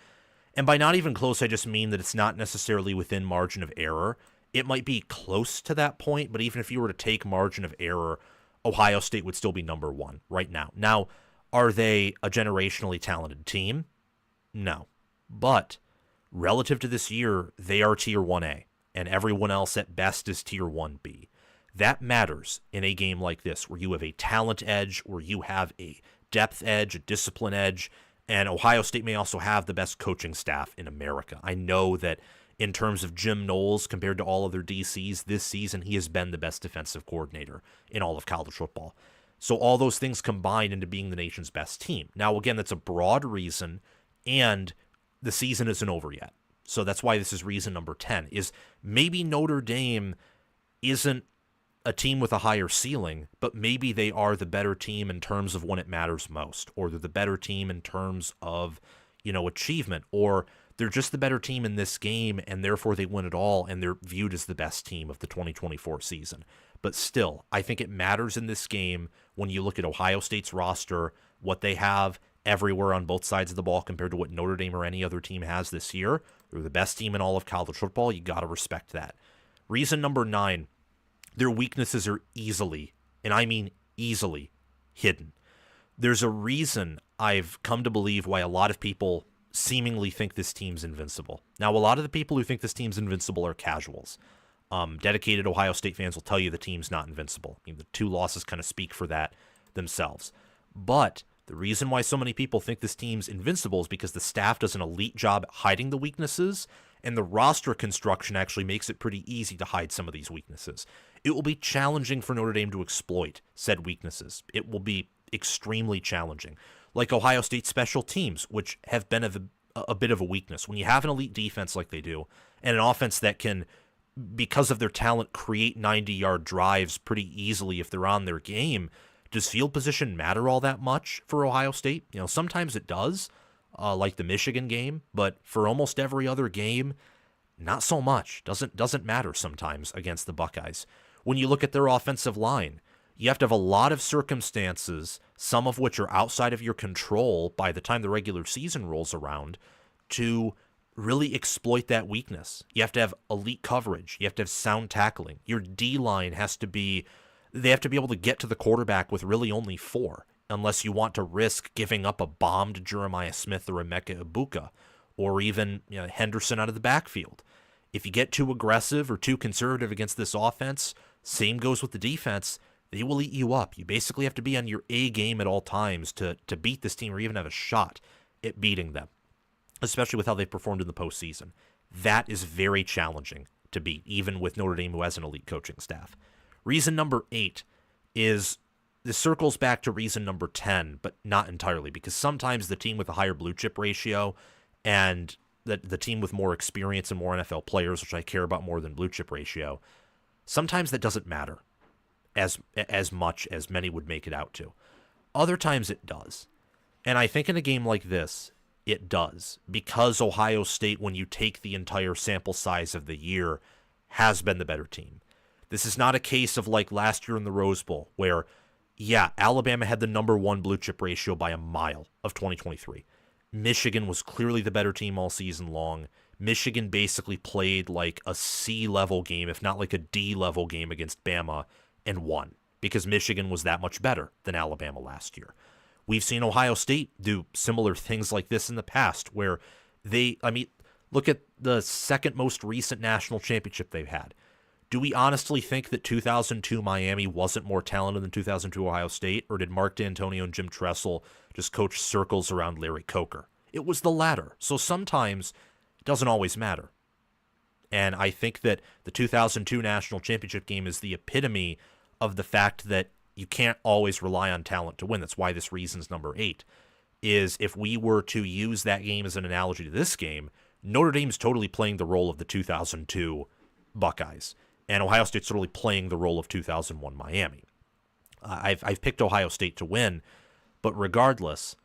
And by not even close, I just mean that it's not necessarily within margin of error. It might be close to that point, but even if you were to take margin of error, Ohio State would still be number one right now. Now, are they a generationally talented team? No. But relative to this year, they are Tier 1A, and everyone else at best is Tier 1B. That matters in a game like this, where you have a talent edge, where you have a depth edge, a discipline edge, and Ohio State may also have the best coaching staff in America. I know that in terms of Jim Knowles compared to all other DCs this season, he has been the best defensive coordinator in all of college football. So all those things combined into being the nation's best team. Now, again, that's a broad reason, and the season isn't over yet. So that's why this is reason number 10, is maybe Notre Dame isn't a team with a higher ceiling, but maybe they are the better team in terms of when it matters most, or they're the better team in terms of, achievement, or they're just the better team in this game, and therefore they win it all, and they're viewed as the best team of the 2024 season. But still, I think it matters in this game when you look at Ohio State's roster, what they have everywhere on both sides of the ball compared to what Notre Dame or any other team has this year. They're the best team in all of college football. You got to respect that. Reason number 9, their weaknesses are easily, and I mean easily, hidden. There's a reason I've come to believe why a lot of people seemingly think this team's invincible. Now, a lot of the people who think this team's invincible are casuals. Dedicated Ohio State fans will tell you the team's not invincible. I mean, the 2 losses kind of speak for that themselves. But The reason why so many people think this team's invincible is because the staff does an elite job hiding the weaknesses, and the roster construction actually makes it pretty easy to hide some of these weaknesses. It will be challenging for Notre Dame to exploit said weaknesses. It will be extremely challenging. Like Ohio State special teams, which have been a bit of a weakness. When you have an elite defense like they do, and an offense that can, because of their talent, create 90-yard drives pretty easily if they're on their game, does field position matter all that much for Ohio State? Sometimes it does, like the Michigan game, but for almost every other game, not so much. Doesn't matter sometimes against the Buckeyes. When you look at their offensive line, you have to have a lot of circumstances, some of which are outside of your control by the time the regular season rolls around, to really exploit that weakness. You have to have elite coverage. You have to have sound tackling. Your D-line they have to be able to get to the quarterback with really only 4, unless you want to risk giving up a bomb to Jeremiah Smith or Emeka Ibuka, or even Henderson out of the backfield. If you get too aggressive or too conservative against this offense, same goes with the defense, they will eat you up. You basically have to be on your A game at all times to beat this team or even have a shot at beating them, especially with how they've performed in the postseason. That is very challenging to beat, even with Notre Dame, who has an elite coaching staff. Reason number 8 is, this circles back to reason number 10, but not entirely, because sometimes the team with a higher blue chip ratio and the team with more experience and more NFL players, which I care about more than blue chip ratio, sometimes that doesn't matter as much as many would make it out to. Other times it does. And I think in a game like this, it does, because Ohio State, when you take the entire sample size of the year, has been the better team. This is not a case of like last year in the Rose Bowl, where, yeah, Alabama had the number 1 blue chip ratio by a mile of 2023. Michigan was clearly the better team all season long. Michigan basically played like a C-level game, if not like a D-level game against Bama, and won, because Michigan was that much better than Alabama last year. We've seen Ohio State do similar things like this in the past, where look at the second most recent national championship they've had. Do we honestly think that 2002 Miami wasn't more talented than 2002 Ohio State, or did Mark D'Antonio and Jim Tressel just coach circles around Larry Coker? It was the latter. So sometimes it doesn't always matter. And I think that the 2002 national championship game is the epitome of the fact that you can't always rely on talent to win. That's why this reason's number 8, is if we were to use that game as an analogy to this game, Notre Dame's totally playing the role of the 2002 Buckeyes, and Ohio State's totally playing the role of 2001 Miami. I've picked Ohio State to win, but regardless,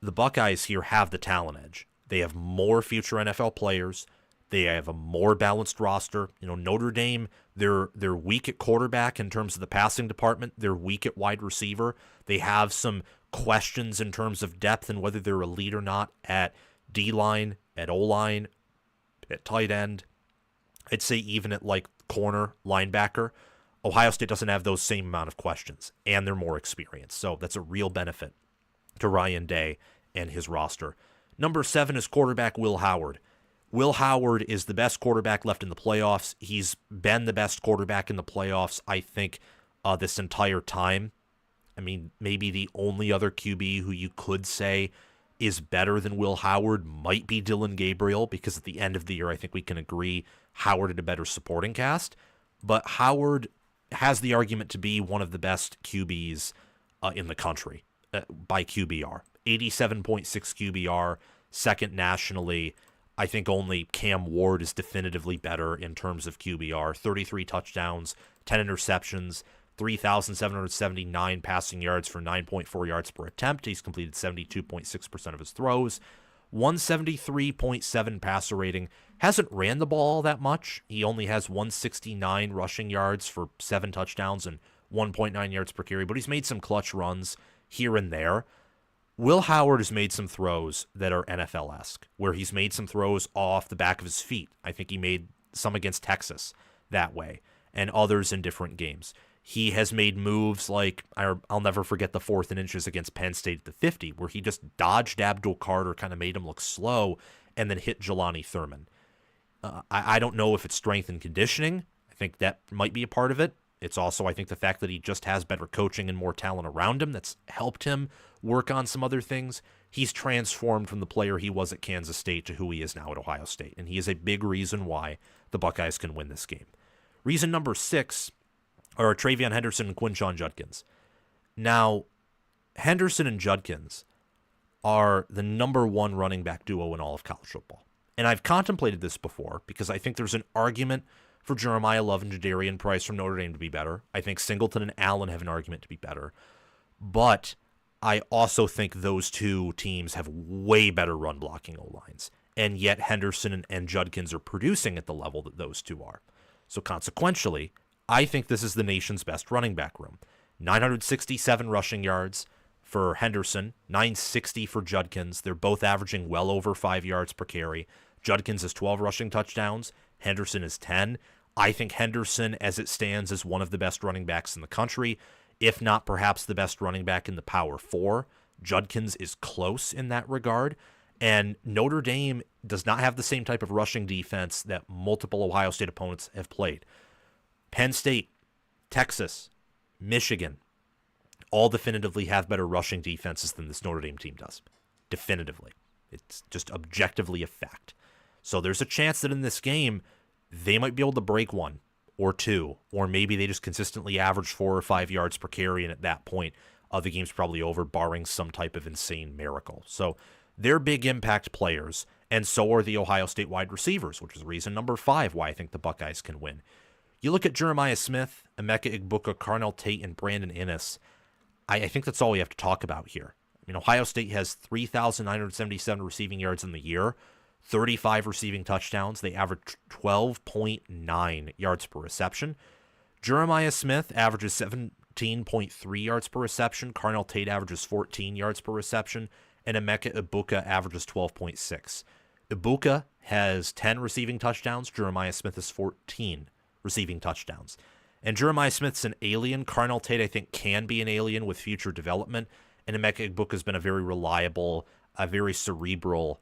the Buckeyes here have the talent edge. They have more future NFL players. They have a more balanced roster. Notre Dame, they're weak at quarterback in terms of the passing department. They're weak at wide receiver. They have some questions in terms of depth and whether they're elite or not at D-line, at O-line, at tight end. I'd say even at like corner, linebacker. Ohio State doesn't have those same amount of questions, and they're more experienced. So that's a real benefit to Ryan Day and his roster. Number 7 is quarterback Will Howard. Will Howard is the best quarterback left in the playoffs. He's been the best quarterback in the playoffs, I think, this entire time. I mean, maybe the only other QB who you could say is better than Will Howard might be Dylan Gabriel, because at the end of the year, I think we can agree Howard had a better supporting cast. But Howard has the argument to be one of the best QBs in the country by QBR. 87.6 QBR, second nationally. I think only Cam Ward is definitively better in terms of QBR. 33 touchdowns, 10 interceptions, 3,779 passing yards for 9.4 yards per attempt. He's completed 72.6% of his throws. 173.7 passer rating. Hasn't ran the ball all that much. He only has 169 rushing yards for 7 touchdowns and 1.9 yards per carry, but he's made some clutch runs here and there. Will Howard has made some throws that are NFL-esque, where he's made some throws off the back of his feet. I think he made some against Texas that way, and others in different games. He has made moves like, I'll never forget the 4th and inches against Penn State at the 50, where he just dodged Abdul Carter, kind of made him look slow, and then hit Jelani Thurman. I don't know if it's strength and conditioning. I think that might be a part of it. It's also, I think, the fact that he just has better coaching and more talent around him that's helped him work on some other things. He's transformed from the player he was at Kansas State to who he is now at Ohio State, and he is a big reason why the Buckeyes can win this game. Reason number 6 are Travion Henderson and Quinshon Judkins. Now, Henderson and Judkins are the number 1 running back duo in all of college football. And I've contemplated this before because I think there's an argument for Jeremiah Love and Jadarian Price from Notre Dame to be better. I think Singleton and Allen have an argument to be better. But I also think those two teams have way better run blocking O-lines. And yet Henderson and Judkins are producing at the level that those two are. So consequentially, I think this is the nation's best running back room. 967 rushing yards for Henderson, 960 for Judkins. They're both averaging well over 5 yards per carry. Judkins has 12 rushing touchdowns. Henderson is 10. I think Henderson, as it stands, is one of the best running backs in the country, if not perhaps the best running back in the Power 4. Judkins is close in that regard. And Notre Dame does not have the same type of rushing defense that multiple Ohio State opponents have played. Penn State, Texas, Michigan, all definitively have better rushing defenses than this Notre Dame team does. Definitively. It's just objectively a fact. So there's a chance that in this game, they might be able to break 1 or 2, or maybe they just consistently average 4 or 5 yards per carry, and at that point, the game's probably over, barring some type of insane miracle. So they're big impact players, and so are the Ohio State wide receivers, which is reason number 5 why I think the Buckeyes can win. You look at Jeremiah Smith, Emeka Egbuka, Carnell Tate, and Brandon Inniss. I think that's all we have to talk about here. I mean, Ohio State has 3,977 receiving yards in the year, 35 receiving touchdowns. They average 12.9 yards per reception. Jeremiah Smith averages 17.3 yards per reception. Carnell Tate averages 14 yards per reception. And Emeka Egbuka averages 12.6. Egbuka has 10 receiving touchdowns. Jeremiah Smith has 14 receiving touchdowns. And Jeremiah Smith's an alien. Carnell Tate, I think, can be an alien with future development. And Emeka Egbuka has been a very reliable, a very cerebral,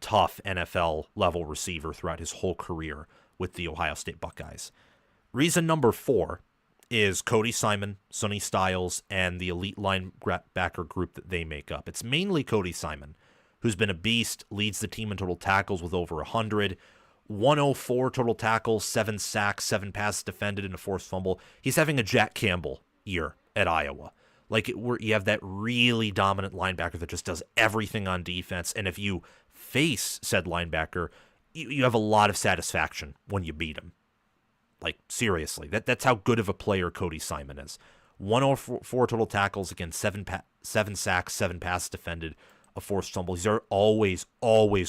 tough NFL-level receiver throughout his whole career with the Ohio State Buckeyes. Reason number 4 is Cody Simon, Sonny Styles, and the elite linebacker group that they make up. It's mainly Cody Simon, who's been a beast, leads the team in total tackles with over 100, 104 total tackles, 7 sacks, 7 passes defended, and a forced fumble. He's having a Jack Campbell year at Iowa. You have that really dominant linebacker that just does everything on defense, and if you face said linebacker, you have a lot of satisfaction when you beat him. Seriously, that's how good of a player Cody Simon is. 104 total tackles, again, 7 sacks, 7 passes defended, a forced fumble. These are always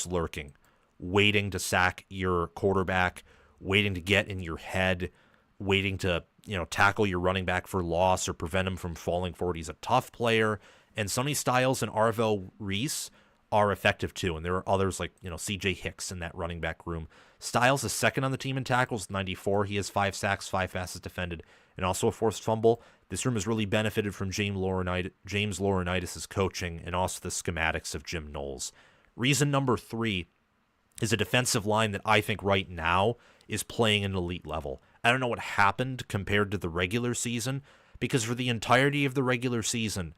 lurking, waiting to sack your quarterback, waiting to get in your head, waiting to tackle your running back for loss or prevent him from falling forward. He's a tough player. And Sonny Styles and Arvell Reese are effective too. And there are others like, C.J. Hicks in that running back room. Styles is second on the team in tackles, 94. He has 5 sacks, 5 passes defended, and also a forced fumble. This room has really benefited from James Laurinaitis' coaching and also the schematics of Jim Knowles. Reason number 3 is a defensive line that I think right now is playing an elite level. I don't know what happened compared to the regular season, because for the entirety of the regular season,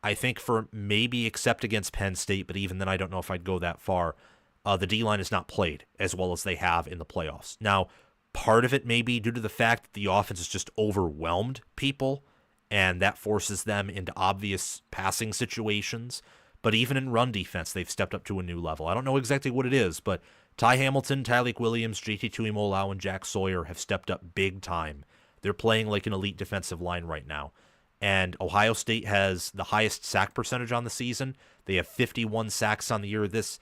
I think for maybe except against Penn State, but even then I don't know if I'd go that far, the D-line has not played as well as they have in the playoffs. Now, part of it may be due to the fact that the offense has just overwhelmed people, and that forces them into obvious passing situations. But even in run defense, they've stepped up to a new level. I don't know exactly what it is, but Ty Hamilton, Tyleik Williams, JT Tuimoloau, and Jack Sawyer have stepped up big time. They're playing like an elite defensive line right now. And Ohio State has the highest sack percentage on the season. They have 51 sacks on the year. This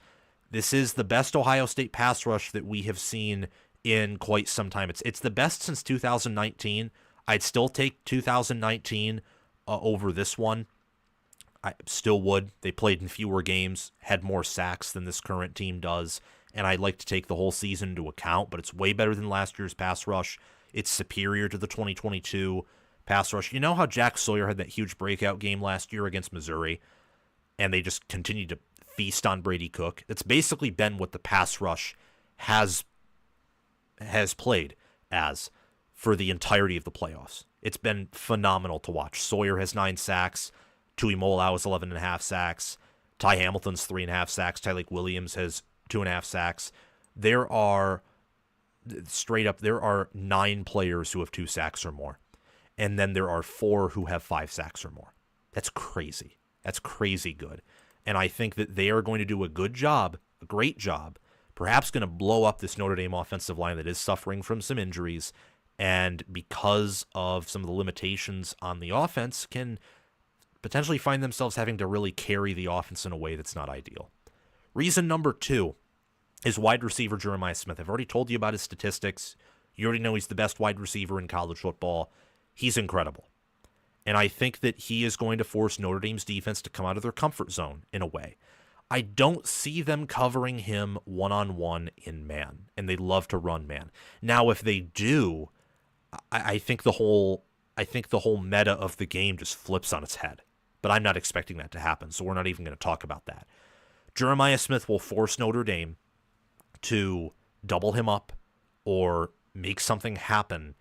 is the best Ohio State pass rush that we have seen in quite some time. It's the best since 2019. I'd still take 2019 over this one. I still would. They played in fewer games, had more sacks than this current team does, and I'd like to take the whole season into account, but it's way better than last year's pass rush. It's superior to the 2022 pass rush. You know how Jack Sawyer had that huge breakout game last year against Missouri, and they just continued to feast on Brady Cook? It's basically been what the pass rush has played as for the entirety of the playoffs. It's been phenomenal to watch. Sawyer has 9 sacks. Tui Molau has 11.5 sacks. Ty Hamilton's 3.5 sacks. Tyleik Williams has 2.5 sacks. There are 9 players who have 2 sacks or more. And then there are 4 who have 5 sacks or more. That's crazy. That's crazy good. And I think that they are going to do a good job, a great job, perhaps going to blow up this Notre Dame offensive line that is suffering from some injuries, and because of some of the limitations on the offense, can potentially find themselves having to really carry the offense in a way that's not ideal. Reason number 2 is wide receiver Jeremiah Smith. I've already told you about his statistics. You already know he's the best wide receiver in college football. He's incredible. And I think that he is going to force Notre Dame's defense to come out of their comfort zone in a way. I don't see them covering him one-on-one in man, and they love to run man. Now, if they do, I think the whole meta of the game just flips on its head. But I'm not expecting that to happen, so we're not even going to talk about that. Jeremiah Smith will force Notre Dame to double him up or make something happen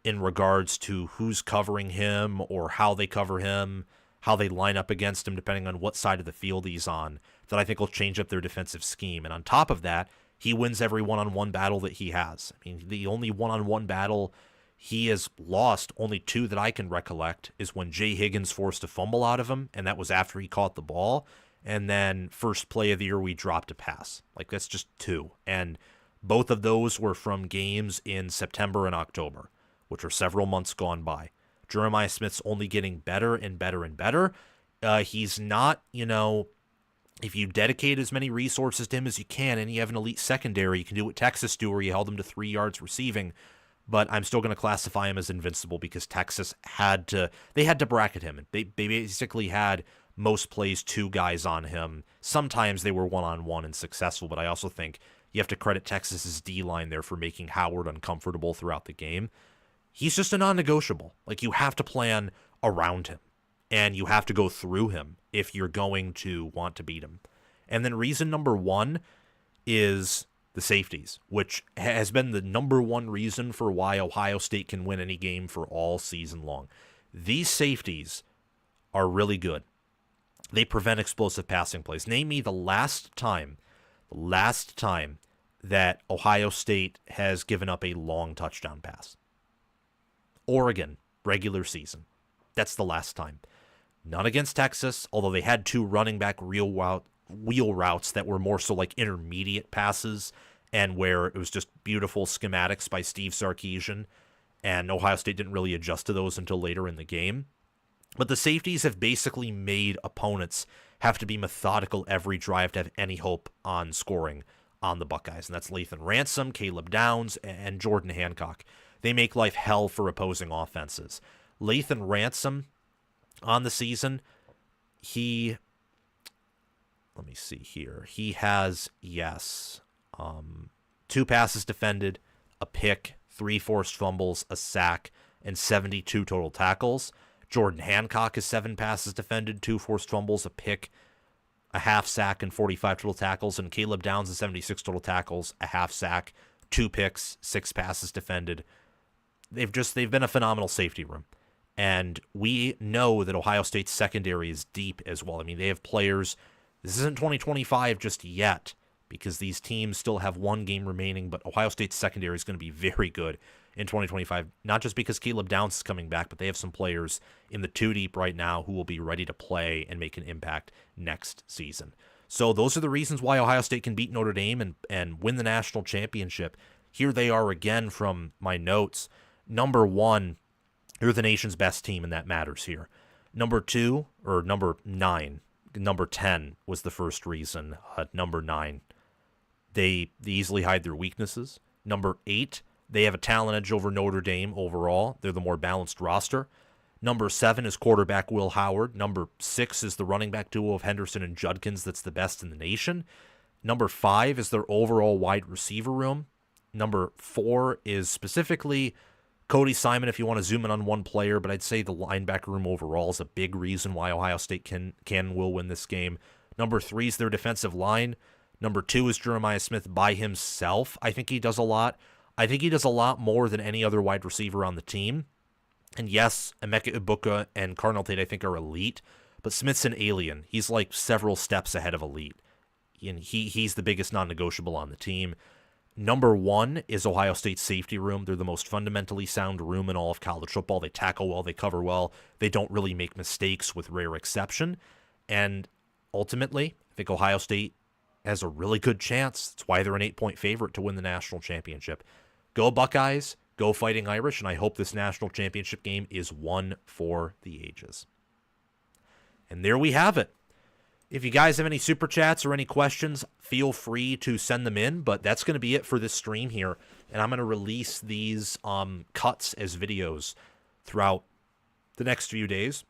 in regards to who's covering him or how they cover him, how they line up against him, depending on what side of the field he's on, that I think will change up their defensive scheme. And on top of that, he wins every one-on-one battle that he has. I mean, the only one-on-one battle he has lost, only 2 that I can recollect, is when Jay Higgins forced a fumble out of him, and that was after he caught the ball. And then first play of the year, we dropped a pass. Like, that's just 2. And both of those were from games in September and October, which are several months gone by. Jeremiah Smith's only getting better and better and better. He's not, if you dedicate as many resources to him as you can and you have an elite secondary, you can do what Texas do where you held him to 3 yards receiving. But I'm still going to classify him as invincible because Texas had to bracket him. They basically had most plays 2 guys on him. Sometimes they were one-on-one and successful, but I also think you have to credit Texas's D-line there for making Howard uncomfortable throughout the game. He's just a non-negotiable. Like, you have to plan around him, and you have to go through him if you're going to want to beat him. And then reason number 1 is the safeties, which has been the number 1 reason for why Ohio State can win any game for all season long. These safeties are really good. They prevent explosive passing plays. Name me the last time that Ohio State has given up a long touchdown pass. Oregon, regular season. That's the last time. Not against Texas, although they had 2 running back wheel routes that were more so like intermediate passes and where it was just beautiful schematics by Steve Sarkisian, and Ohio State didn't really adjust to those until later in the game. But the safeties have basically made opponents have to be methodical every drive to have any hope on scoring on the Buckeyes, and that's Lathan Ransom, Caleb Downs, and Jordan Hancock. They make life hell for opposing offenses. Lathan Ransom on the season, let me see here. He has, 2 passes defended, a pick, 3 forced fumbles, a sack, and 72 total tackles. Jordan Hancock has 7 passes defended, 2 forced fumbles, a pick, a half sack, and 45 total tackles. And Caleb Downs has 76 total tackles, a half sack, 2 picks, 6 passes defended. They've been a phenomenal safety room. And we know that Ohio State's secondary is deep as well. I mean, they have players. This isn't 2025 just yet because these teams still have 1 game remaining, but Ohio State's secondary is going to be very good in 2025, not just because Caleb Downs is coming back, but they have some players in the 2 deep right now who will be ready to play and make an impact next season. So those are the reasons why Ohio State can beat Notre Dame and win the national championship. Here they are again from my notes. Number 1, they're the nation's best team, and that matters here. Number 2, or number 9, number 10 was the first reason. Number 9, they easily hide their weaknesses. Number 8, they have a talent edge over Notre Dame overall. They're the more balanced roster. Number 7 is quarterback Will Howard. Number 6 is the running back duo of Henderson and Judkins that's the best in the nation. Number 5 is their overall wide receiver room. Number 4 is specifically Cody Simon, if you want to zoom in on one player, but I'd say the linebacker room overall is a big reason why Ohio State can and will win this game. Number 3 is their defensive line. Number 2 is Jeremiah Smith by himself. I think he does a lot. I think he does a lot more than any other wide receiver on the team. And yes, Emeka Ibuka and Cardinal Tate I think are elite, but Smith's an alien. He's like several steps ahead of elite. And he's the biggest non-negotiable on the team. Number one is Ohio State's safety room. They're the most fundamentally sound room in all of college football. They tackle well, they cover well, they don't really make mistakes with rare exception. And ultimately, I think Ohio State has a really good chance. That's why they're an 8-point favorite to win the national championship. Go Buckeyes, go Fighting Irish, and I hope this national championship game is one for the ages. And there we have it. If you guys have any super chats or any questions, feel free to send them in, but that's going to be it for this stream here, and I'm going to release these cuts as videos throughout the next few days.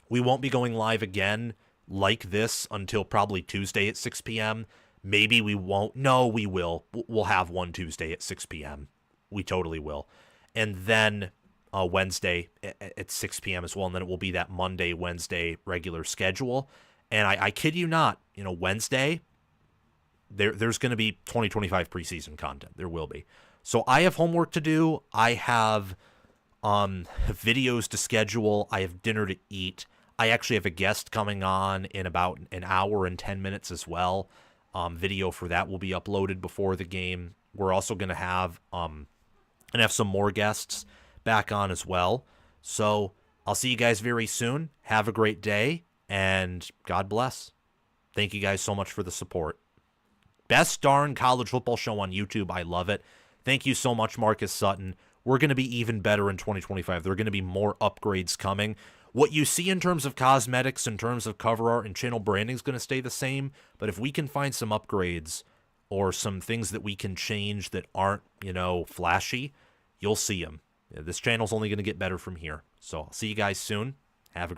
We won't be going live again like this until probably Tuesday at 6 p.m. Maybe we won't. No, we will. We'll have one Tuesday at 6 p.m. We totally will. And then Wednesday at 6 p.m. as well, and then it will be that Monday, Wednesday regular schedule. And I kid you not, Wednesday, there's going to be 2025 preseason content. There will be. So I have homework to do. I have videos to schedule. I have dinner to eat. I actually have a guest coming on in about an hour and 10 minutes as well. Video for that will be uploaded before the game. We're also going to have some more guests back on as well. So I'll see you guys very soon. Have a great day. And God bless. Thank you guys so much for the support. Best darn college football show on YouTube. I love it. Thank you so much, Marcus Sutton. We're going to be even better in 2025. There are going to be more upgrades coming. What you see in terms of cosmetics, in terms of cover art and channel branding is going to stay the same. But if we can find some upgrades or some things that we can change that aren't, flashy, you'll see them. This channel's only going to get better from here. So I'll see you guys soon. Have a great